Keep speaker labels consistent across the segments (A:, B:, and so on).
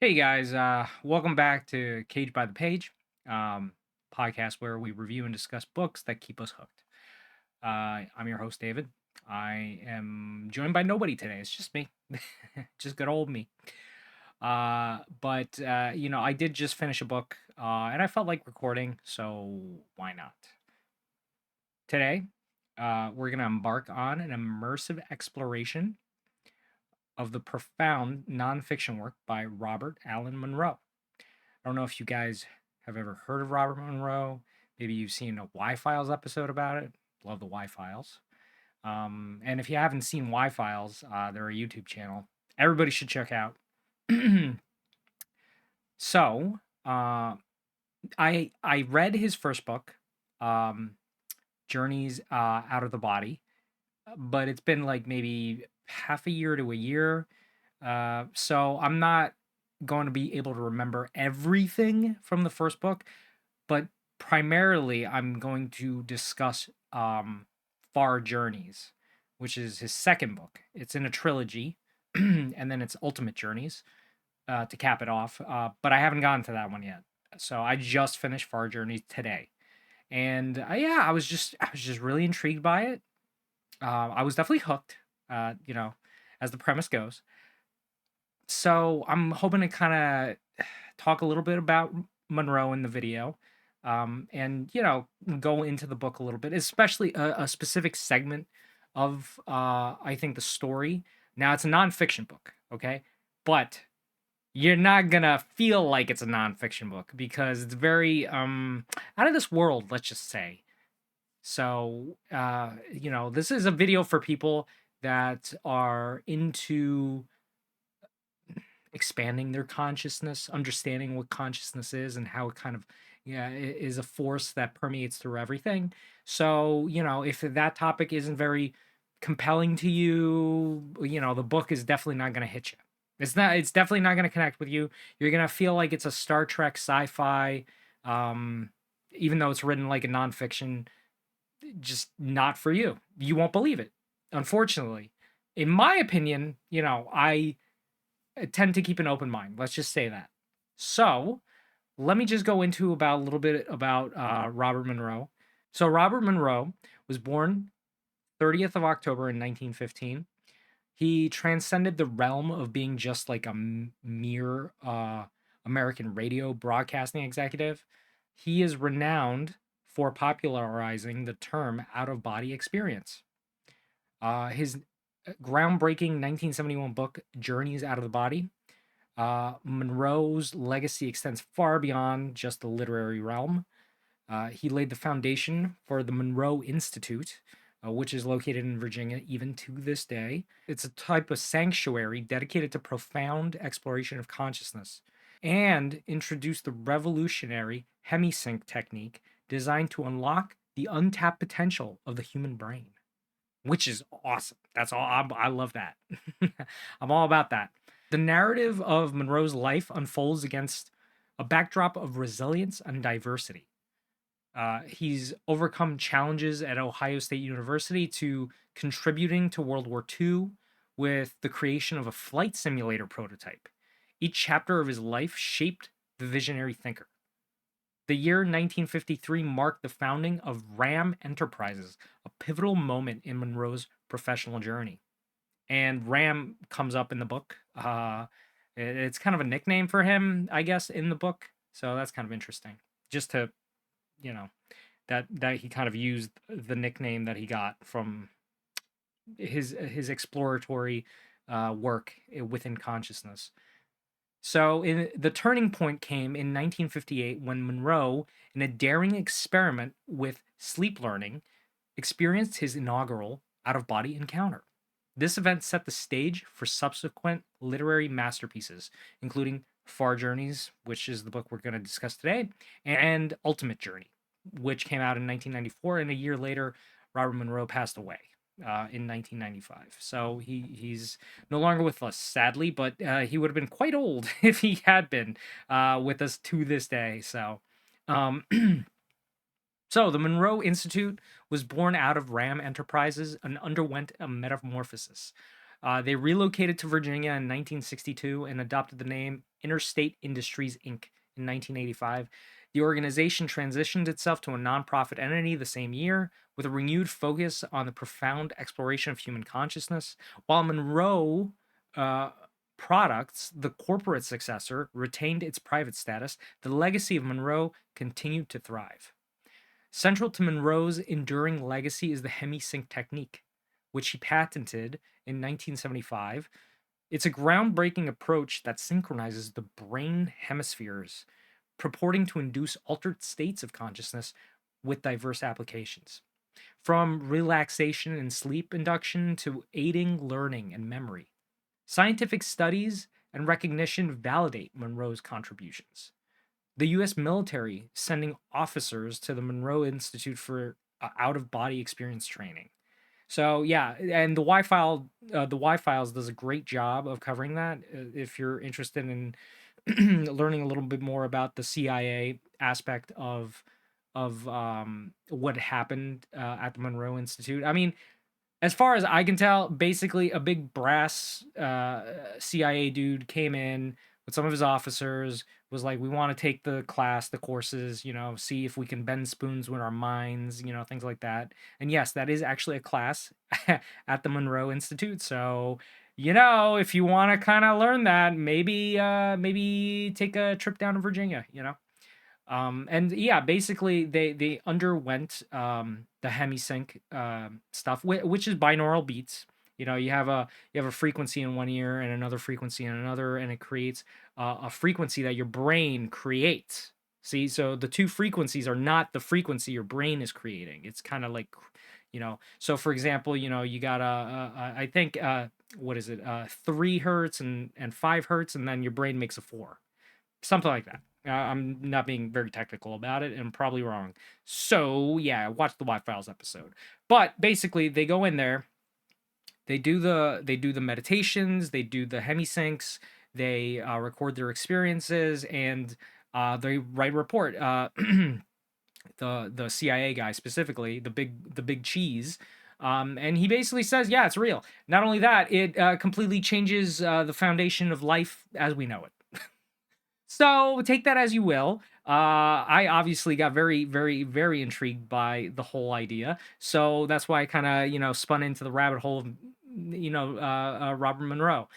A: Hey guys, welcome back to Cage by the Page, um, podcast where we review and discuss books that keep us hooked. I'm your host, David. I am joined by nobody today. It's just me, just good old me. But I did just finish a book, and I felt like recording, so why not? Today, we're gonna embark on an immersive exploration of the profound nonfiction work by Robert Allen Monroe. I don't know if you guys have ever heard of Robert Monroe. Maybe you've seen a Y Files episode about it. Love the Y Files. And if you haven't seen Y Files, they're a YouTube channel. Everybody should check out. so, I read his first book, um, Journeys Out of the Body, but it's been like maybe half a year to a year. So I'm not going to be able to remember everything from the first book, but primarily I'm going to discuss Far Journeys, which is his second book. It's in a trilogy, and then it's Ultimate Journeys to cap it off. But I haven't gotten to that one yet. So I just finished Far Journeys today, and yeah, I was just really intrigued by it. I was definitely hooked. As the premise goes. So I'm hoping to kind of talk a little bit about Monroe in the video, and go into the book a little bit, especially a specific segment of I think the story. Now it's a nonfiction book, okay, but you're not gonna feel like it's a nonfiction book because it's very out of this world, let's just say. So this is a video for people that are into expanding their consciousness, understanding what consciousness is and how it kind of is a force that permeates through everything. So, if that topic isn't very compelling to you, the book is definitely not going to hit you. It's definitely not going to connect with you. You're going to feel like it's a Star Trek sci-fi, um, even though it's written like a nonfiction, just not for you. You won't believe it, unfortunately. In my opinion, I tend to keep an open mind. Let's just say that. So let me just go into about a little bit about Robert Monroe. So Robert Monroe was born 30th of October in 1915. He transcended the realm of being just like a mere American radio broadcasting executive. He is renowned for popularizing the term out of body experience. His groundbreaking 1971 book, Journeys Out of the Body, Monroe's legacy extends far beyond just the literary realm. He laid the foundation for the Monroe Institute, which is located in Virginia even to this day. It's a type of sanctuary dedicated to profound exploration of consciousness and introduced the revolutionary Hemisync technique designed to unlock the untapped potential of the human brain, which is awesome. That's all. I love that. I'm all about that. The narrative of Monroe's life unfolds against a backdrop of resilience and diversity. He's overcome challenges at Ohio State University to contributing to World War II with the creation of a flight simulator prototype. Each chapter of his life shaped the visionary thinker. The year 1953 marked the founding of RAM Enterprises, a pivotal moment in Monroe's professional journey. And RAM comes up in the book. It's kind of a nickname for him, I guess, in the book. So that's kind of interesting. Just to, you know, that he kind of used the nickname that he got from his exploratory work within consciousness. So the turning point came in 1958 when Monroe, in a daring experiment with sleep learning, experienced his inaugural out-of-body encounter. This event set the stage for subsequent literary masterpieces, including Far Journeys, which is the book we're going to discuss today, and Ultimate Journey, which came out in 1994, and a year later, Robert Monroe passed away in 1995. So he's no longer with us, sadly, but he would have been quite old if he had been with us to this day. So, um, so the Monroe Institute was born out of RAM Enterprises and underwent a metamorphosis. They relocated to Virginia in 1962 and adopted the name Interstate Industries Inc. in 1985. The organization transitioned itself to a nonprofit entity the same year, with a renewed focus on the profound exploration of human consciousness. While Monroe uh, Products, the corporate successor, retained its private status, the legacy of Monroe continued to thrive. Central to Monroe's enduring legacy is the Hemisync technique, which he patented in 1975. It's a groundbreaking approach that synchronizes the brain hemispheres, purporting to induce altered states of consciousness with diverse applications. From relaxation and sleep induction to aiding learning and memory. Scientific studies and recognition validate Monroe's contributions. The US military sending officers to the Monroe Institute for out of body experience training. So yeah, and the Y Files does a great job of covering that. If you're interested in learning a little bit more about the CIA aspect of what happened at the Monroe Institute. I mean, as far as I can tell, basically a big brass CIA dude came in with some of his officers, was like, we want to take the class, the courses, see if we can bend spoons with our minds, things like that. And yes, that is actually a class at the Monroe Institute. So, if you want to kind of learn that, maybe take a trip down to Virginia. And yeah, basically they underwent the Hemisync stuff, which is binaural beats. You have a frequency in one ear and another frequency in another, and it creates a frequency that your brain creates. See, so the two frequencies are not the frequency your brain is creating. It's kind of like, So for example, you got I think what is it, 3 hertz and 5 hertz, and then your brain makes a 4, something like that. I'm not being very technical about it, and I'm probably wrong. So yeah, watch the Y Files episode. But basically, they go in there, they do the meditations, they do the hemisyncs, they record their experiences, and they write a report. The CIA guy specifically, the big cheese. And he basically says, yeah, it's real. Not only that, it completely changes the foundation of life as we know it. So take that as you will. I obviously got very, very, very intrigued by the whole idea. So that's why I kind of, spun into the rabbit hole of, Robert Monroe.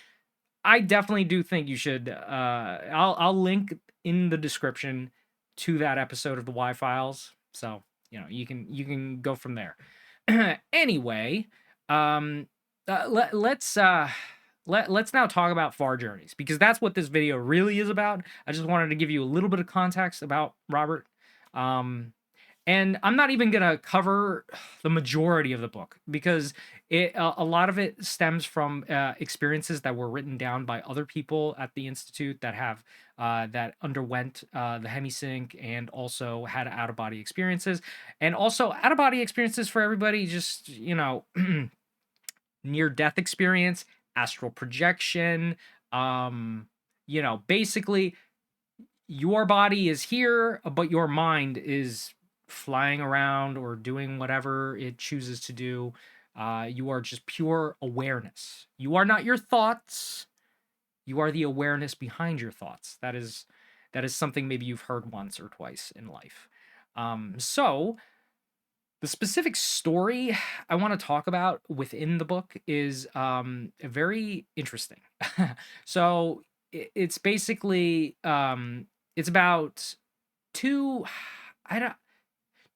A: I definitely do think you should. I'll link in the description to that episode of the Y Files. So you can go from there. Anyway, let's now talk about far journeys, because that's what this video really is about. I just wanted to give you a little bit of context about Robert. And I'm not even going to cover the majority of the book, because a lot of it stems from experiences that were written down by other people at the Institute that underwent the Hemisync and also had out-of-body experiences. And also out-of-body experiences for everybody, just, near-death experience, astral projection. Basically, your body is here, but your mind is flying around or doing whatever it chooses to do. You are just pure awareness. You are not your thoughts. You are the awareness behind your thoughts. That is something maybe you've heard once or twice in life. So the specific story I want to talk about within the book is very interesting. So it's basically it's about two I don't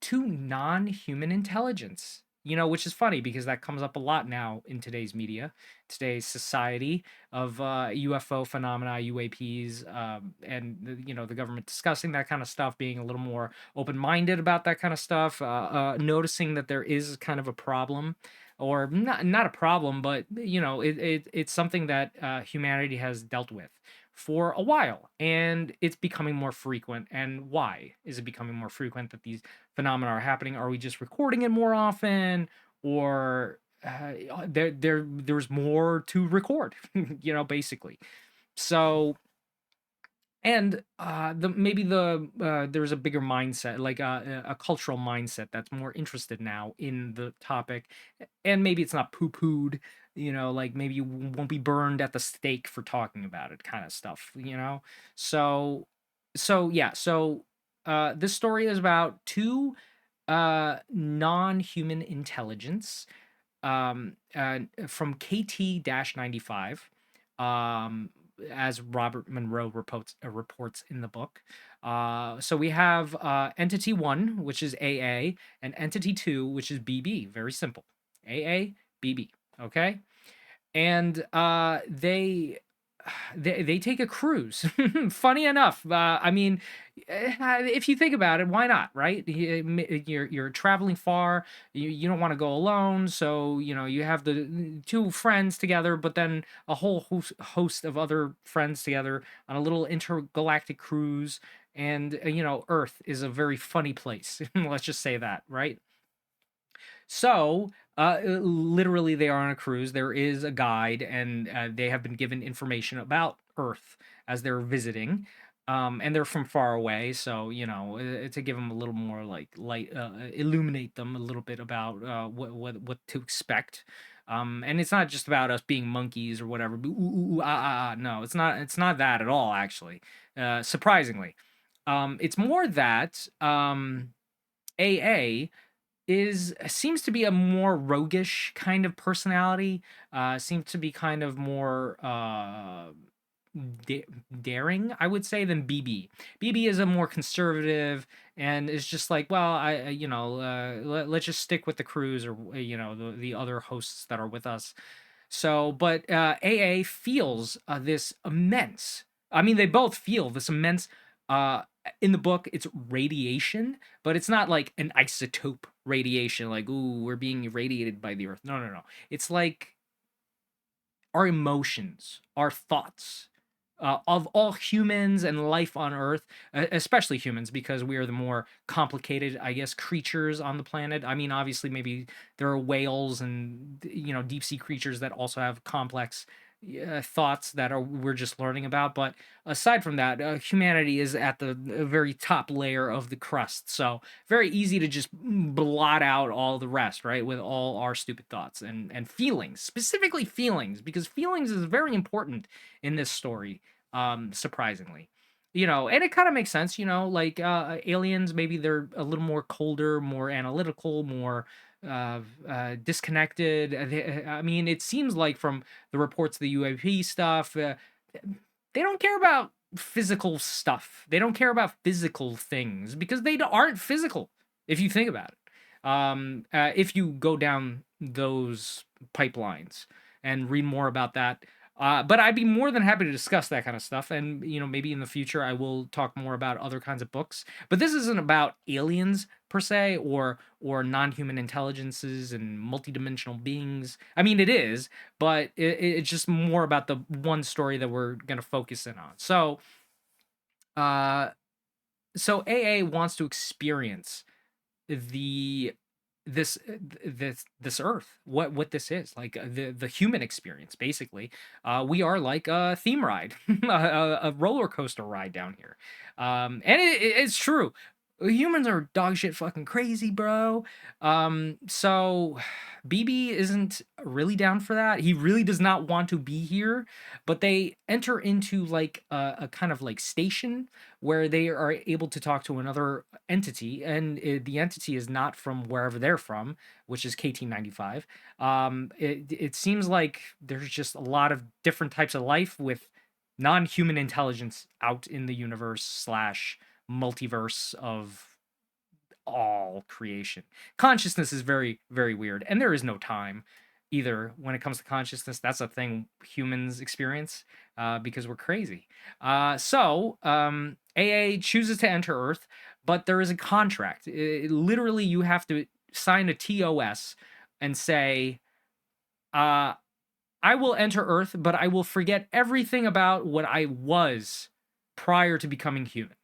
A: two non-human intelligence, which is funny because that comes up a lot now in today's media, today's society of UFO phenomena, UAPs, and the government discussing that kind of stuff, being a little more open-minded about that kind of stuff, noticing that there is kind of a problem, or not a problem, but it's something that humanity has dealt with for a while, and it's becoming more frequent. And why is it becoming more frequent that these phenomena are happening? Are we just recording it more often, or there's more to record? Basically. So, and there's a bigger mindset, like a cultural mindset that's more interested now in the topic, and maybe it's not poo-pooed like maybe you won't be burned at the stake for talking about it, kind of stuff. So, yeah. So, this story is about two non-human intelligence from KT-95, um, as Robert Monroe reports in the book. So we have Entity 1, which is AA, and Entity 2, which is BB. Very simple. AA, BB. Okay? And they take a cruise. Funny enough, I mean, if you think about it, why not, right? You're traveling far. You don't want to go alone, so you have the two friends together, but then a whole host of other friends together on a little intergalactic cruise. And Earth is a very funny place. Let's just say that, right? So, literally, they are on a cruise. There is a guide, and they have been given information about Earth as they're visiting. And they're from far away, so to give them a little more like light, illuminate them a little bit about what to expect. And it's not just about us being monkeys or whatever. Ooh, ooh, ooh, ah, ah, ah. No, it's not. It's not that at all. Actually, surprisingly, it's more that AA seems to be a more roguish kind of personality. Seems to be kind of more daring, I would say, than BB is a more conservative and is just like, well, let's just stick with the cruise, or the other hosts that are with us. So, but AA feels this immense. I mean, they both feel this immense. In the book, it's radiation, but it's not like an isotope radiation, like, ooh, we're being irradiated by the Earth. No, no, no. It's like our emotions, our thoughts, of all humans and life on Earth, especially humans, because we are the more complicated, I guess, creatures on the planet. I mean, obviously, maybe there are whales and deep sea creatures that also have complex thoughts that we're just learning about. But aside from that, humanity is at the very top layer of the crust, so very easy to just blot out all the rest, right? With all our stupid thoughts and feelings, specifically feelings, because feelings is very important in this story, surprisingly. And it kind of makes sense, like aliens, maybe they're a little more colder, more analytical, more disconnected. I mean, it seems like from the reports of the UAP stuff, they don't care about physical stuff. They don't care about physical things because they aren't physical, if you think about it. If you go down those pipelines and read more about that. But I'd be more than happy to discuss that kind of stuff. And, maybe in the future I will talk more about other kinds of books. But this isn't about aliens per se, or non-human intelligences and multidimensional beings. I mean, it is, but it's just more about the one story that we're going to focus in on. Uh, so AA wants to experience the this earth, what this is like, the human experience, basically. We are like a theme ride, a roller coaster ride down here. And it's true, humans are dog shit fucking crazy, bro. So BB isn't really down for that. He really does not want to be here, but they enter into like a kind of like station where they are able to talk to another entity, and the entity is not from wherever they're from, which is KT-95. It seems like there's just a lot of different types of life with non-human intelligence out in the universe slash multiverse of all creation. Consciousness is very, very weird, and there is no time either when it comes to consciousness. That's a thing humans experience, because we're crazy. AA chooses to enter Earth, but there is a contract. Literally, you have to sign a TOS and say, uh, I will enter Earth, but I will forget everything about what I was prior to becoming human.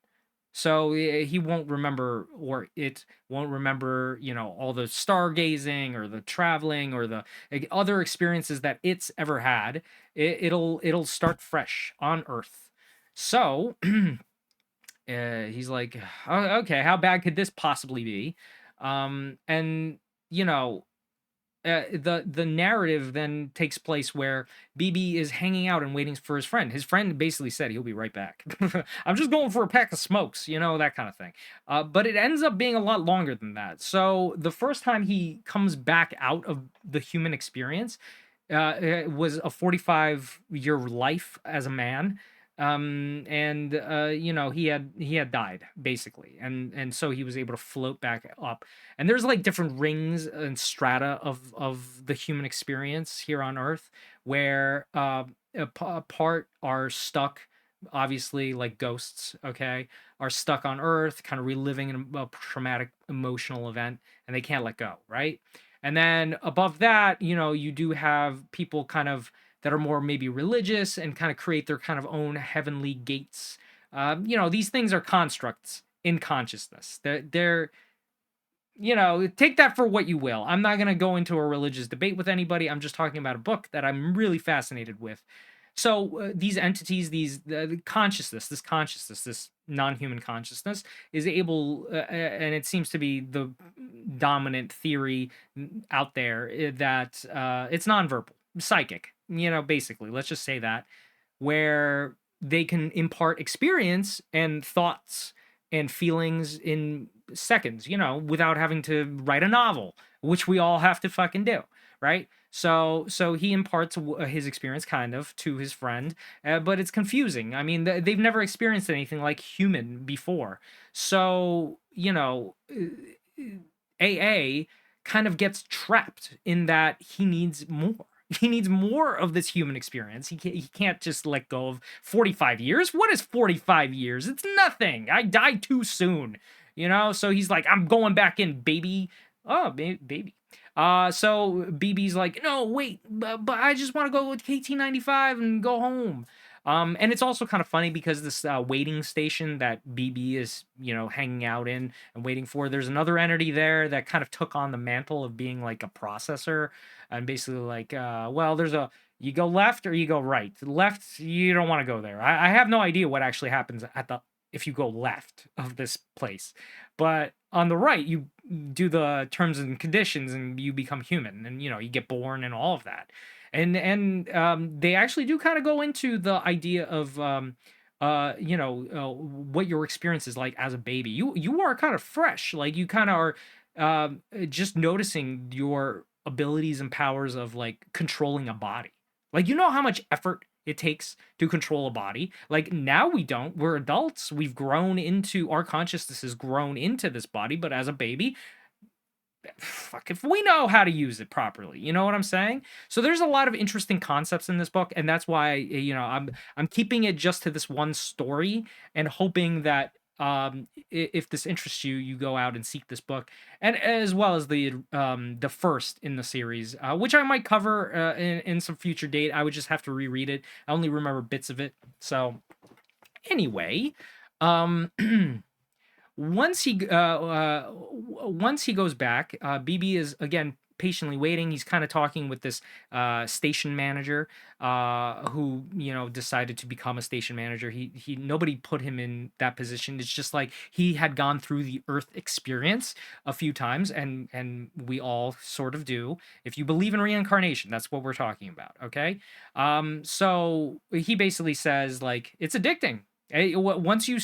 A: So he won't remember, or it won't remember, all the stargazing or the traveling or the other experiences that it's ever had. It'll start fresh on Earth. So he's like, "Oh, okay, how bad could this possibly be?" And you know, the narrative then takes place where BB is hanging out and waiting for his friend. His friend basically said he'll be right back. I'm just going for a pack of smokes, that kind of thing. But it ends up being a lot longer than that. So the first time he comes back out of the human experience, it was a 45-year life as a man. And he had died basically, and so he was able to float back up. And there's like different rings and strata of the human experience here on Earth, where a part are stuck, obviously, like ghosts, okay, are stuck on Earth, kind of reliving a traumatic emotional event, and they can't let go, right? And then above that, you do have people kind of that are more maybe religious and kind of create their kind of own heavenly gates. These things are constructs in consciousness. They're take that for what you will. I'm not going to go into a religious debate with anybody. I'm just talking about a book that I'm really fascinated with. So these entities, the consciousness, this non-human consciousness is able, and it seems to be the dominant theory out there, that it's nonverbal, psychic, basically. Let's just say that, where they can impart experience and thoughts and feelings in seconds, without having to write a novel, which we all have to fucking do, right? So he imparts his experience kind of to his friend, but it's confusing. I mean, they've never experienced anything like human before. So, AA kind of gets trapped in that he needs more. He needs more of this human experience. He can't just let go of 45 years. What is 45 years? It's nothing. I died too soon, So he's like, I'm going back in, baby. Oh, baby. So BB's like, no, wait, but I just want to go with KT95 and go home. And it's also kind of funny because this waiting station that BB is, hanging out in and waiting for, there's another entity there that kind of took on the mantle of being like a processor, and basically like, well, you go left or you go right. Left, you don't want to go there. I have no idea what actually happens if you go left of this place, but on the right, you do the terms and conditions and you become human, and you get born and all of that. And they actually do kind of go into the idea of what your experience is like as a baby. You are kind of fresh, like you kind of are just noticing your abilities and powers of like controlling a body. Like, how much effort it takes to control a body. Like, now we don't. We're adults. We've grown into, our consciousness has grown into this body, but as a baby, fuck if we know how to use it properly. You know what I'm saying? So there's a lot of interesting concepts in this book, and that's why I'm keeping it just to this one story and hoping that if this interests you, you go out and seek this book, and as well as the first in the series, which I might cover in some future date. I would just have to reread it. I only remember bits of it. So anyway, once he goes back, BB is again patiently waiting. He's kind of talking with this station manager, who decided to become a station manager. He nobody put him in that position. It's just like he had gone through the Earth experience a few times, and we all sort of do. If you believe in reincarnation, that's what we're talking about. Okay, so he basically says like it's addicting. Once you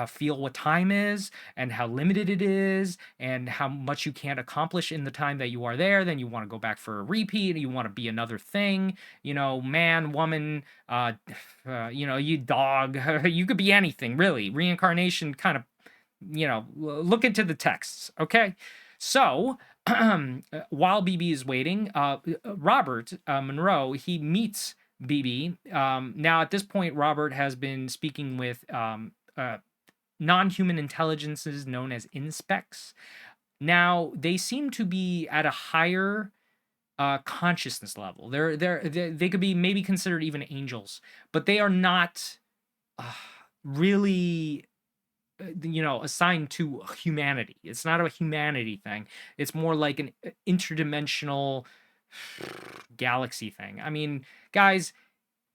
A: feel what time is and how limited it is and how much you can't accomplish in the time that you are there, then you want to go back for a repeat. You want to be another thing, man, woman, you dog. You could be anything, really. Reincarnation kind of, look into the texts, okay? So while BB is waiting, Robert Monroe, he meets BB. Now, at this point, Robert has been speaking with non-human intelligences known as inspecs. Now, they seem to be at a higher consciousness level. They could be maybe considered even angels, but they are not really assigned to humanity. It's not a humanity thing. It's more like an interdimensional galaxy thing. I mean, guys,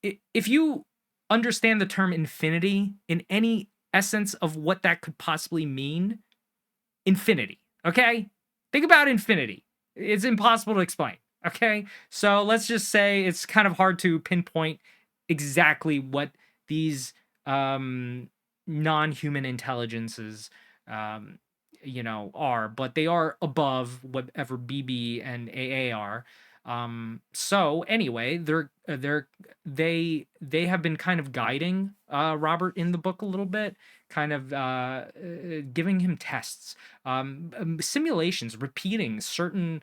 A: if you understand the term infinity in any essence of what that could possibly mean, infinity, okay? Think about infinity. It's impossible to explain. Okay, so let's just say it's kind of hard to pinpoint exactly what these non-human intelligences um, are, but they are above whatever BB and AA are. So anyway, they have been kind of guiding Robert in the book a little bit, kind of giving him tests, simulations, repeating certain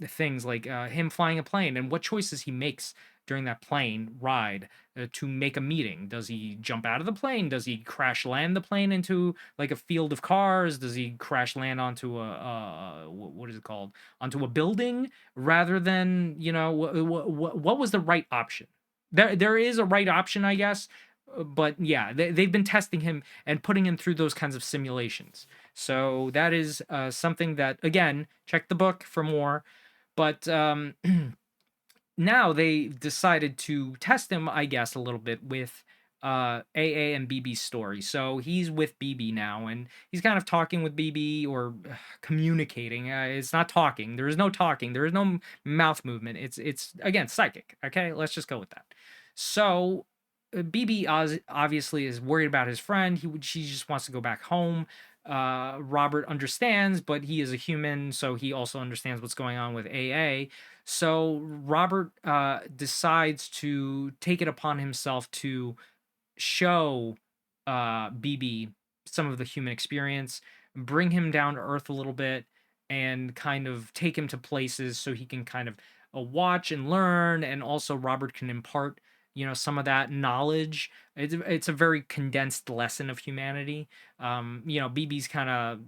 A: things like him flying a plane and what choices he makes during that plane ride to make a meeting. Does he jump out of the plane? Does he crash land the plane into like a field of cars? Does he crash land onto what is it called? Onto a building rather than, what was the right option? There is a right option, I guess. But yeah, they've been testing him and putting him through those kinds of simulations. So that is something that, again, check the book for more. But now they decided to test him, I guess, a little bit with AA and BB's story. So he's with BB now, and he's kind of talking with BB or communicating. It's not talking. There is no talking. There is no mouth movement. It's again psychic. Okay, let's just go with that. So BB obviously is worried about his friend. She just wants to go back home. Robert understands, but he is a human, so he also understands what's going on with AA. So Robert decides to take it upon himself to show BB some of the human experience, bring him down to earth a little bit, and kind of take him to places so he can kind of watch and learn, and also Robert can impart some of that knowledge. It's a very condensed lesson of humanity. BB's kind of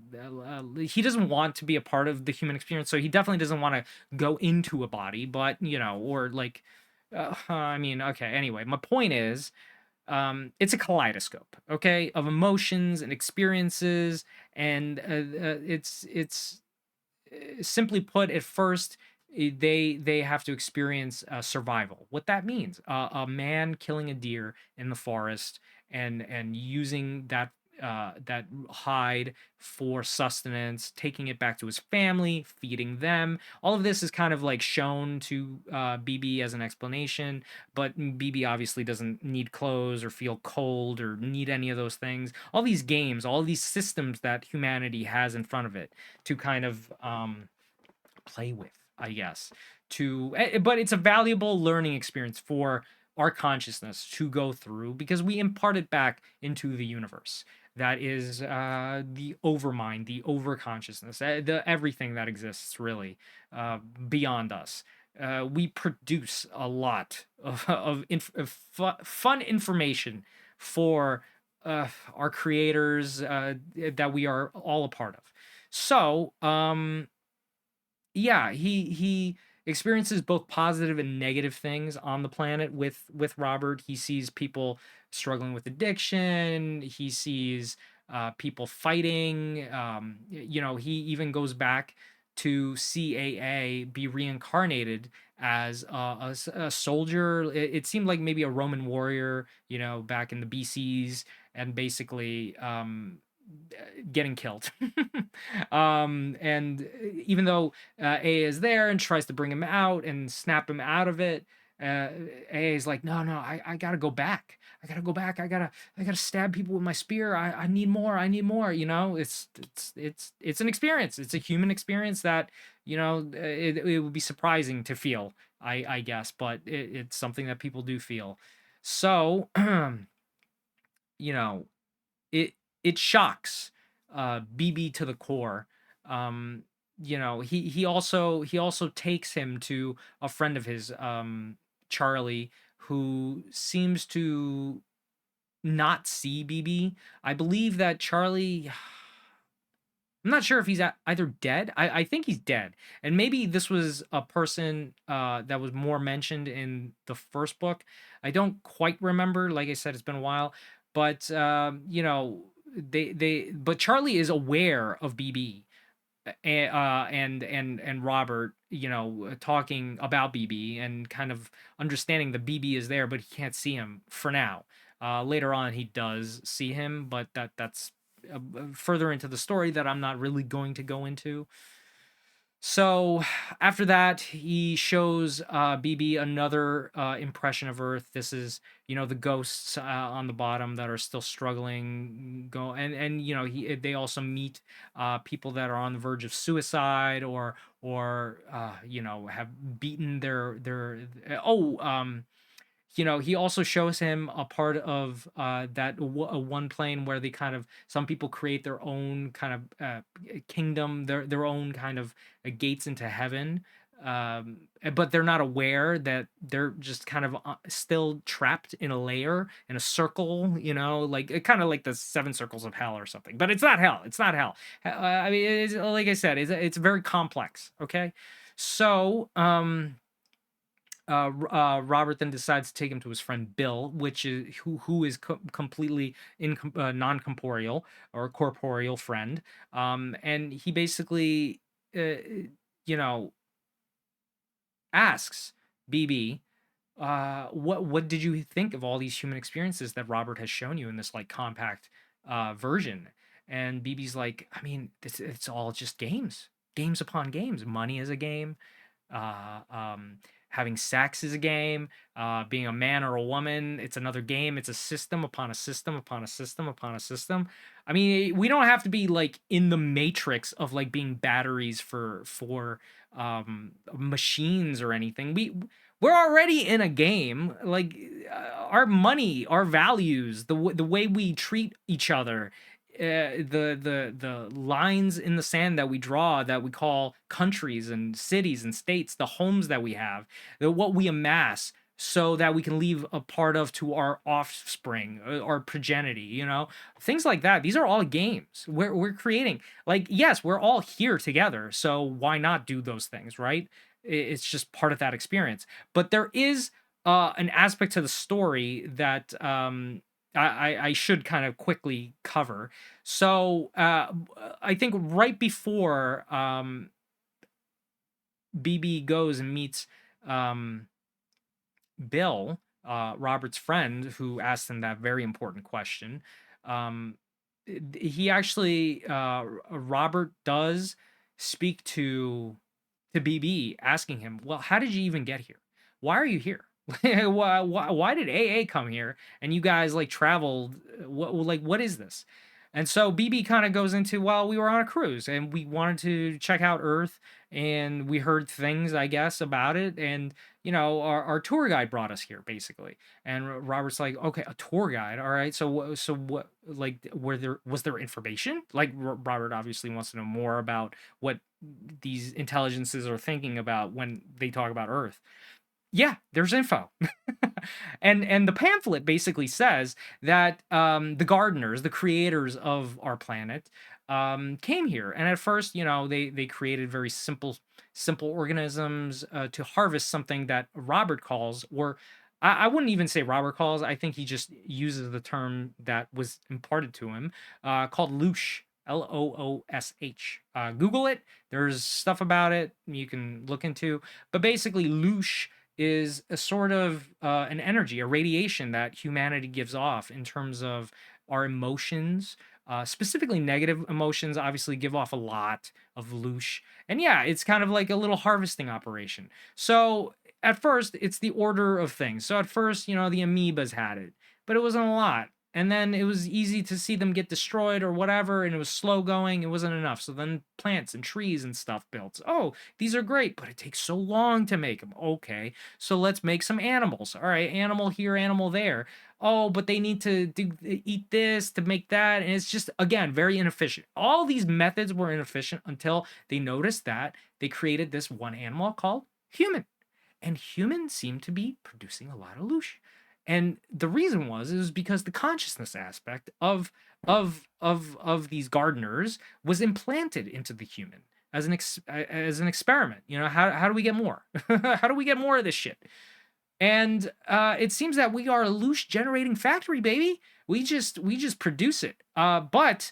A: he doesn't want to be a part of the human experience, so he definitely doesn't want to go into a body, but or like I mean, okay, anyway, my point is it's a kaleidoscope, okay, of emotions and experiences, and it's simply put, at first they have to experience survival. What that means, a man killing a deer in the forest and using that hide for sustenance, taking it back to his family, feeding them. All of this is kind of like shown to BB as an explanation, but BB obviously doesn't need clothes or feel cold or need any of those things. All these games, all these systems that humanity has in front of it to kind of play with, I guess. But it's a valuable learning experience for our consciousness to go through because we impart it back into the universe. That is the overmind, the overconsciousness, the everything that exists really beyond us. We produce a lot of fun information for our creators that we are all a part of. So, yeah, he experiences both positive and negative things on the planet with Robert. He sees people struggling with addiction. He sees people fighting. He even goes back to CAA be reincarnated as a soldier. It seemed like maybe a Roman warrior, back in the BCs, and basically getting killed. And even though A is there and tries to bring him out and snap him out of it, A is like, no, I gotta go back. I gotta go back. I gotta stab people with my spear. I need more. I need more. It's an experience. It's a human experience that it would be surprising to feel. I guess, but it's something that people do feel. So, you know, it it shocks BB to the core. He also takes him to a friend of his, Charlie, who seems to not see BB. I believe that Charlie. I'm not sure if he's either dead. I think he's dead, and maybe this was a person that was more mentioned in the first book. I don't quite remember. Like I said, it's been a while, but but Charlie is aware of BB and Robert, talking about BB and kind of understanding that BB is there, but he can't see him for now. Later on, he does see him, but that's further into the story that I'm not really going to go into. So after that, he shows BB another impression of Earth. This is, the ghosts on the bottom that are still struggling. And they also meet people that are on the verge of suicide, or have beaten their he also shows him a part of one plane where they kind of, some people create their own kind of kingdom, their own kind of gates into heaven, but they're not aware that they're just kind of still trapped in a layer, in a circle, like kind of like the seven circles of hell or something. But it's not hell. It's not hell. I mean, it's, like I said, it's very complex. Okay, so Robert then decides to take him to his friend Bill, which is who is completely non-corporeal or corporeal friend, and he basically, you know, asks BB, what did you think of all these human experiences that Robert has shown you in this like compact version? And BB's like, I mean, it's all just games upon games. Money is a game. Uh, um, Having sex is a game. Being a man or a woman, it's another game. It's a system upon a system upon a system upon a system. I mean, we don't have to be like in the matrix of like being batteries for machines or anything. We're already in a game. Like our money, our values, the way we treat each other, the lines in the sand that we draw, that we call countries and cities and states, the homes that we have, what we amass so that we can leave a part of to our offspring, our progeny, things like that. These are all games we're creating. Like, yes, we're all here together, so why not do those things, right? It's just part of that experience. But there is an aspect to the story that I should kind of quickly cover. So I think right before BB goes and meets um, Bill, Robert's friend, who asked him that very important question, um, he actually, Robert does speak to BB, asking him, well, how did you even get here? Why are you here? Why did AA come here and you guys like traveled? What is this? And so BB kind of goes into, well, we were on a cruise and we wanted to check out Earth, and we heard things, I guess, about it. And, our tour guide brought us here basically. And Robert's like, okay, a tour guide. All right. So what, like, was there information? Like, Robert obviously wants to know more about what these intelligences are thinking about when they talk about Earth. Yeah, there's info. And the pamphlet basically says that the gardeners, the creators of our planet, came here, and at first, they created very simple organisms to harvest something that Robert calls, or I wouldn't even say Robert calls. I think he just uses the term that was imparted to him, called Loosh. Loosh. Google it. There's stuff about it you can look into. But basically, Loosh is a sort of an energy, a radiation that humanity gives off in terms of our emotions. Specifically, negative emotions obviously give off a lot of loosh. And yeah, it's kind of like a little harvesting operation. So at first, it's the order of things. So at first, the amoebas had it, but it wasn't a lot. And then it was easy to see them get destroyed or whatever, and it was slow going. It wasn't enough. So then plants and trees and stuff built. Oh, these are great, but it takes so long to make them. Okay, so let's make some animals. All right, animal here, animal there. Oh, but they need to eat this to make that. And it's just, again, very inefficient. All these methods were inefficient until they noticed that they created this one animal called human. And humans seem to be producing a lot of loosh. And the reason is because the consciousness aspect of these gardeners was implanted into the human as an experiment. How do we get more? How do we get more of this shit? And it seems that we are a loosh generating factory, baby. We just produce it. But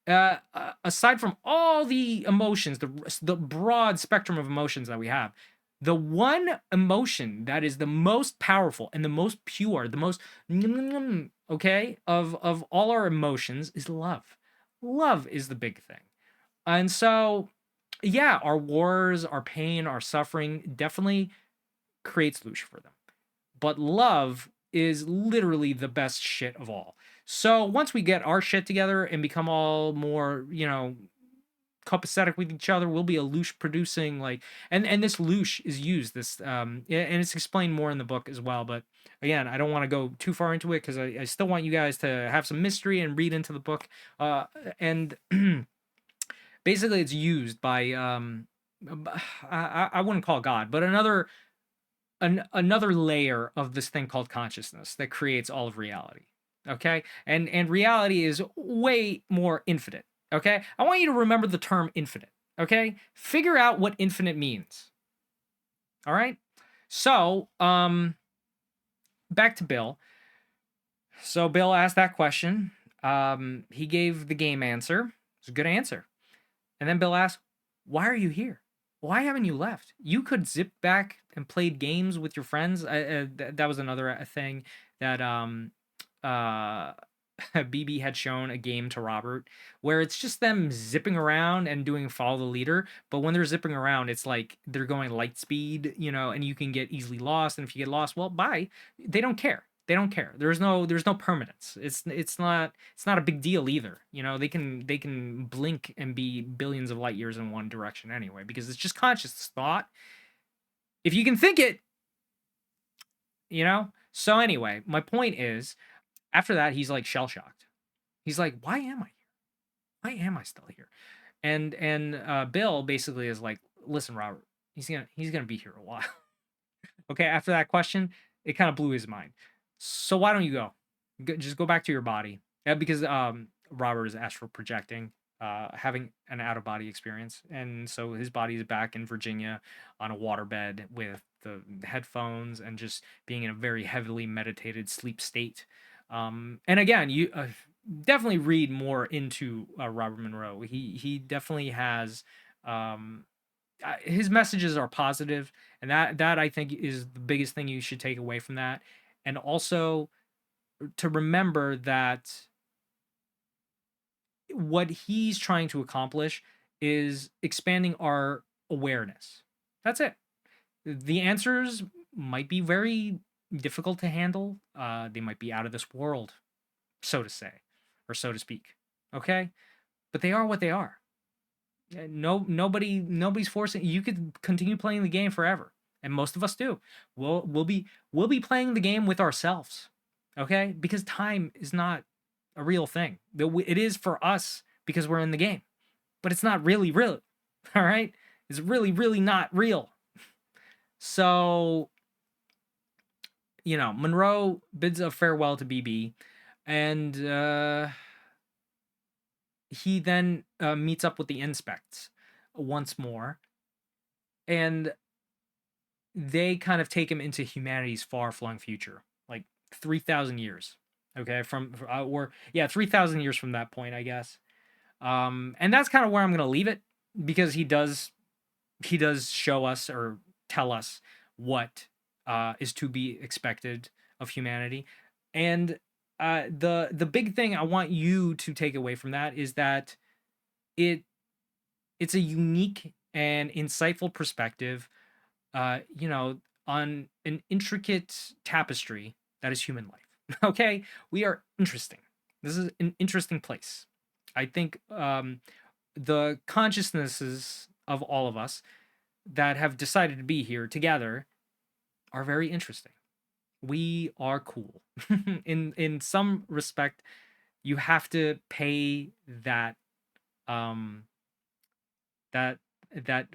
A: aside from all the emotions, the broad spectrum of emotions that we have, the one emotion that is the most powerful and the most pure, the most okay of all our emotions is love. Love is the big thing. And so Yeah, our wars, our pain, our suffering definitely creates Loosh for them. But love is literally the best shit of all. So once we get our shit together and become all more, copacetic with each other, we'll be a Loosh producing, like, and this Loosh is used, this and it's explained more in the book as well. But again, I don't want to go too far into it because I still want you guys to have some mystery and read into the book. And basically it's used by I wouldn't call God, but another layer of this thing called consciousness that creates all of reality. Okay, and reality is way more infinite. Okay, I want you to remember the term infinite. Okay, figure out what infinite means. All right, so back to Bill. So Bill asked that question. He gave the game answer. It's a good answer. And then Bill asked, "Why are you here? Why haven't you left? You could zip back and played games with your friends." That was another thing that uh BB had shown a game to Robert where it's just them zipping around and doing follow the leader. But when they're zipping around, it's like they're going light speed, and you can get easily lost. And if you get lost, well, bye. They don't care. They don't care. There's no permanence. It's not a big deal either. They can blink and be billions of light years in one direction anyway, because it's just conscious thought. If you can think it, So anyway, my point is, after that, he's like shell shocked. He's like, "Why am I here? Why am I still here?" And Bill basically is like, "Listen, Robert, he's gonna be here a while." Okay, after that question, it kind of blew his mind. So why don't you go? Just go back to your body. Yeah, because Robert is astral projecting, having an out of body experience, and so his body is back in Virginia on a waterbed with the headphones and just being in a very heavily meditated sleep state. And again, you definitely read more into Robert Monroe. He definitely has. His messages are positive, and that I think is the biggest thing you should take away from that. And also to remember that what he's trying to accomplish is expanding our awareness. That's it. The answers might be very difficult to handle. They might be out of this world, so to say, or so to speak. Okay, but they are what they are. No, nobody's forcing. You could continue playing the game forever, and most of us do. We'll be playing the game with ourselves, okay? Because time is not a real thing. It is for us because we're in the game, but it's not really real. All right, it's really not real. So Monroe bids a farewell to BB, and he then meets up with the inspects once more, and they kind of take him into humanity's far-flung future, like 3,000 years. Okay, from or yeah, 3,000 years from that point, I guess. And that's kind of where I'm gonna leave it, because he does show us or tell us what is to be expected of humanity. And the big thing I want you to take away from that is that it's a unique and insightful perspective, on an intricate tapestry that is human life. Okay, we are interesting. This is an interesting place. I think the consciousnesses of all of us that have decided to be here together are very interesting. We are cool. In some respect, you have to pay um that that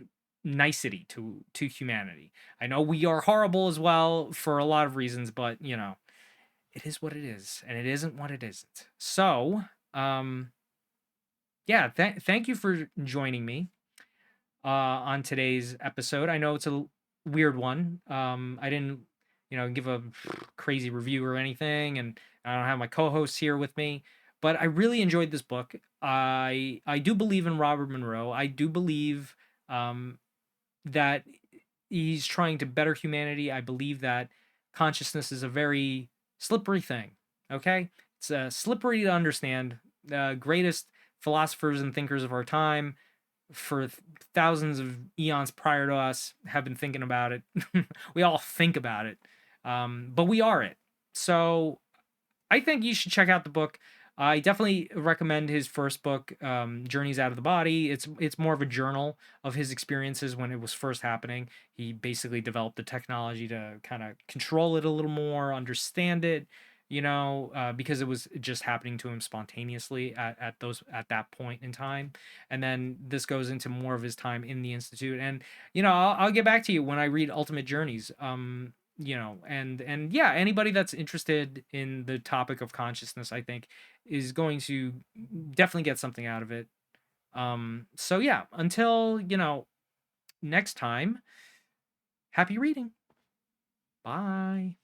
A: nicety to humanity. I know we are horrible as well for a lot of reasons, but it is what it is, and it isn't what it isn't. So, yeah, thank you for joining me on today's episode. I know it's a weird one. I didn't, give a crazy review or anything, and I don't have my co-hosts here with me, but I really enjoyed this book. I do believe in Robert Monroe. I do believe that he's trying to better humanity. I believe that consciousness is a very slippery thing. Okay, it's slippery to understand. The greatest philosophers and thinkers of our time for thousands of eons prior to us have been thinking about it. We all think about it, but we are it. So I think you should check out the book. I definitely recommend his first book, Journeys Out of the Body. It's more of a journal of his experiences when it was first happening. He basically developed the technology to kind of control it a little more, understand it, because it was just happening to him spontaneously at that point in time. And then this goes into more of his time in the institute. And I'll get back to you when I read Ultimate Journeys. And yeah, anybody that's interested in the topic of consciousness, I think, is going to definitely get something out of it. So yeah, until next time, happy reading. Bye.